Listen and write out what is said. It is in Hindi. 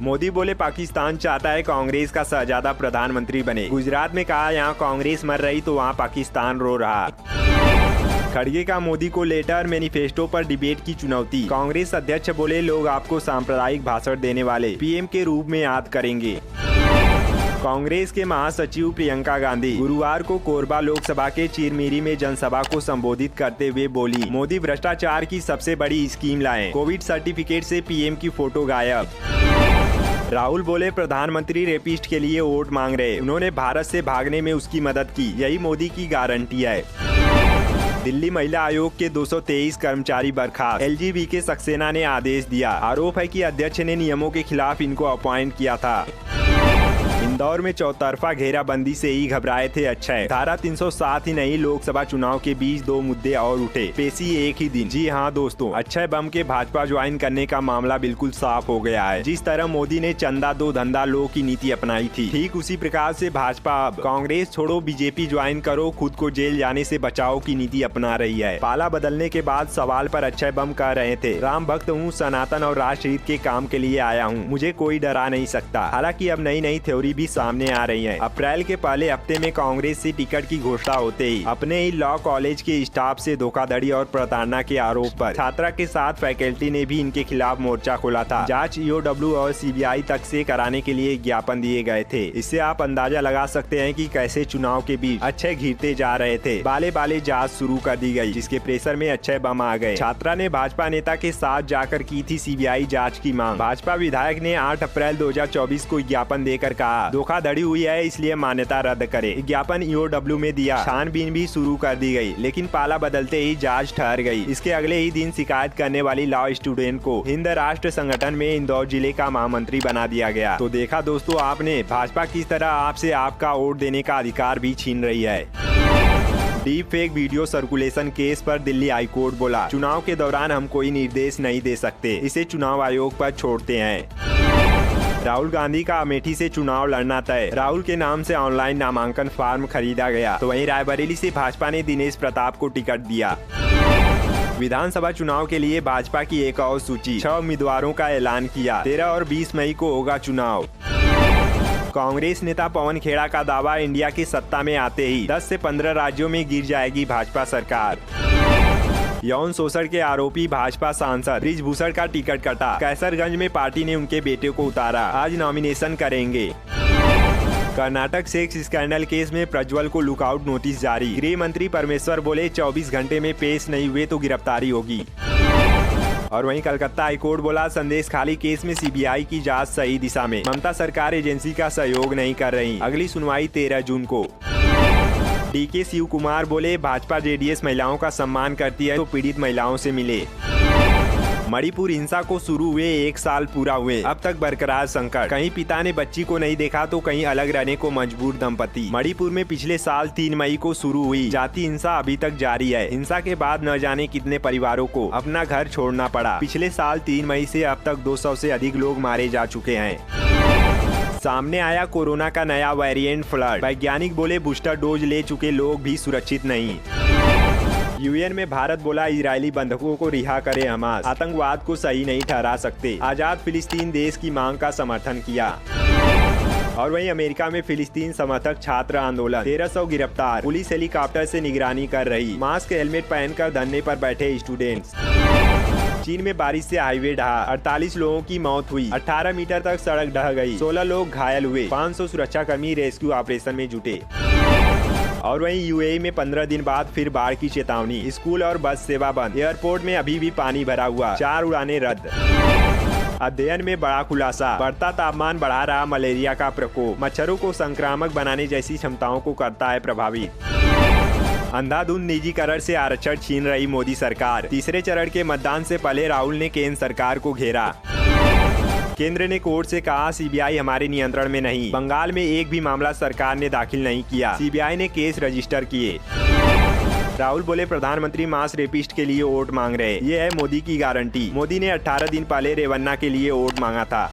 मोदी बोले पाकिस्तान चाहता है कांग्रेस का शहजादा प्रधानमंत्री बने। गुजरात में कहा यहाँ कांग्रेस मर रही तो वहाँ पाकिस्तान रो रहा। खड़गे का मोदी को लेटर, मैनिफेस्टो पर डिबेट की चुनौती। कांग्रेस अध्यक्ष बोले लोग आपको सांप्रदायिक भाषण देने वाले पीएम के रूप में याद करेंगे। कांग्रेस के महासचिव प्रियंका गांधी गुरुवार को कोरबा लोकसभा के चिरमिरी में जनसभा को संबोधित करते हुए बोली, मोदी भ्रष्टाचार की सबसे बड़ी स्कीम लाए, कोविड सर्टिफिकेट से पीएम की फोटो गायब। राहुल बोले प्रधानमंत्री रेपिस्ट के लिए वोट मांग रहे, उन्होंने भारत से भागने में उसकी मदद की, यही मोदी की गारंटी है। दिल्ली महिला आयोग के 223 कर्मचारी बर्खास्त, एलजीबीके सक्सेना ने आदेश दिया। आरोप है कि अध्यक्ष ने नियमों के खिलाफ इनको अपॉइंट किया था। इंदौर में चौतरफा घेराबंदी से ही घबराए थे अक्षय। धारा 307 ही नहीं, लोकसभा चुनाव के बीच 2 मुद्दे और उठे, पेशी एक ही दिन। जी हाँ दोस्तों, अक्षय बम के भाजपा ज्वाइन करने का मामला बिल्कुल साफ हो गया है। जिस तरह मोदी ने चंदा दो धंधा लो की नीति अपनाई थी, ठीक उसी प्रकार से भाजपा अब कांग्रेस छोड़ो बीजेपी ज्वाइन करो, खुद को जेल जाने से बचाओ की नीति अपना रही है। पाला बदलने के बाद सवाल पर अक्षय बम कह रहे थे, राम भक्त हूँ, सनातन और राष्ट्र हित के काम के लिए आया हूँ, मुझे कोई डरा नहीं सकता। हालांकि अब नई नई थ्योरी भी सामने आ रही है। अप्रैल के पहले हफ्ते में कांग्रेस से टिकट की घोषणा होते ही अपने ही लॉ कॉलेज के स्टाफ से धोखाधड़ी और प्रताड़ना के आरोप पर छात्रा के साथ फैकल्टी ने भी इनके खिलाफ मोर्चा खोला था। जांच ईओडब्ल्यू और सीबीआई तक से कराने के लिए ज्ञापन दिए गए थे। इससे आप अंदाजा लगा सकते हैं कि कैसे चुनाव के बीच अक्षय घिरते जा रहे थे। बाले बाले जांच शुरू कर दी गई, जिसके प्रेशर में अक्षय बम आ गए। छात्रा ने भाजपा नेता के साथ जाकर की थी सीबीआई जांच की मांग। भाजपा विधायक ने 8 अप्रैल 2024 को ज्ञापन देकर कहा, धोखाधड़ी हुई है इसलिए मान्यता रद्द करे। ज्ञापन ईओडब्ल्यू में दिया, छानबीन भी शुरू कर दी गई, लेकिन पाला बदलते ही जांच ठहर गई। इसके अगले ही दिन शिकायत करने वाली लॉ स्टूडेंट को हिंद राष्ट्र संगठन में इंदौर जिले का महामंत्री बना दिया गया। तो देखा दोस्तों आपने, भाजपा किस तरह आपसे आपका वोट देने का अधिकार भी छीन रही है। Deep fake video circulation case पर दिल्ली हाईकोर्ट बोला, चुनाव के दौरान हम कोई निर्देश नहीं दे सकते, इसे चुनाव आयोग पर छोड़ते हैं। राहुल गांधी का अमेठी से चुनाव लड़ना तय, राहुल के नाम से ऑनलाइन नामांकन फार्म खरीदा गया। तो वहीं रायबरेली से भाजपा ने दिनेश प्रताप को टिकट दिया। विधानसभा चुनाव के लिए भाजपा की एक और सूची, 6 उम्मीदवारों का ऐलान किया। 13 और 20 मई को होगा चुनाव। कांग्रेस नेता पवन खेड़ा का दावा, इंडिया की सत्ता में आते ही 10 से 15 राज्यों में गिर जाएगी भाजपा सरकार। यौन शोषण के आरोपी भाजपा सांसद ब्रिजभूषण का टिकट कटा, कैसरगंज में पार्टी ने उनके बेटे को उतारा, आज नॉमिनेशन करेंगे। कर्नाटक सेक्स स्कैंडल केस में प्रज्वल को लुकआउट नोटिस जारी, गृह मंत्री परमेश्वर बोले 24 घंटे में पेश नहीं हुए तो गिरफ्तारी होगी। और वहीं कलकत्ता हाईकोर्ट बोला, संदेश खाली केस में सीबीआई की जांच सही दिशा में, ममता सरकार एजेंसी का सहयोग नहीं कर रही, अगली सुनवाई 13 जून को। डीके शिव कुमार बोले, भाजपा जेडीएस महिलाओं का सम्मान करती है तो पीड़ित महिलाओं से मिले। मणिपुर हिंसा को शुरू हुए 1 साल पूरा हुए, अब तक बरकरार संकट, कहीं पिता ने बच्ची को नहीं देखा तो कहीं अलग रहने को मजबूर दंपति। मणिपुर में पिछले साल 3 मई को शुरू हुई जाति हिंसा अभी तक जारी है। हिंसा के बाद न जाने कितने परिवारों को अपना घर छोड़ना पड़ा। पिछले साल 3 मई से अब तक 200 से अधिक लोग मारे जा चुके हैं। सामने आया कोरोना का नया वेरिएंट फ्लड, वैज्ञानिक बोले बूस्टर डोज ले चुके लोग भी सुरक्षित नहीं। यूएन में भारत बोला, इजरायली बंधकों को रिहा करे हमास, आतंकवाद को सही नहीं ठहरा सकते। आजाद फिलिस्तीन देश की मांग का समर्थन किया। और वहीं अमेरिका में फिलिस्तीन समर्थक छात्र आंदोलन, 1300 गिरफ्तार, पुलिस हेलीकॉप्टर से निगरानी कर रही, मास्क हेलमेट पहनकर धरने पर बैठे स्टूडेंट्स। चीन में बारिश से हाईवे ढहा, 48 लोगों की मौत हुई, 18 मीटर तक सड़क ढह गई, 16 लोग घायल हुए, 500 सुरक्षाकर्मी रेस्क्यू ऑपरेशन में जुटे। और वहीं यूएई में 15 दिन बाद फिर बाढ़ की चेतावनी, स्कूल और बस सेवा बंद, एयरपोर्ट में अभी भी पानी भरा हुआ, 4 उड़ानें रद्द। अध्ययन में बड़ा खुलासा, बढ़ता तापमान बढ़ा रहा मलेरिया का प्रकोप, मच्छरों को संक्रामक बनाने जैसी क्षमताओं को करता है प्रभावित। अंधाधुंध निजीकरण से आरक्षण छीन रही मोदी सरकार, तीसरे चरण के मतदान से पहले राहुल ने केंद्र सरकार को घेरा। केंद्र ने कोर्ट से कहा, सीबीआई हमारे नियंत्रण में नहीं। बंगाल में एक भी मामला सरकार ने दाखिल नहीं किया, सीबीआई ने केस रजिस्टर किए। राहुल बोले, प्रधानमंत्री मास रेपिस्ट के लिए वोट मांग रहे, ये है मोदी की गारंटी। मोदी ने 18 दिन पहले रेवन्ना के लिए वोट मांगा था।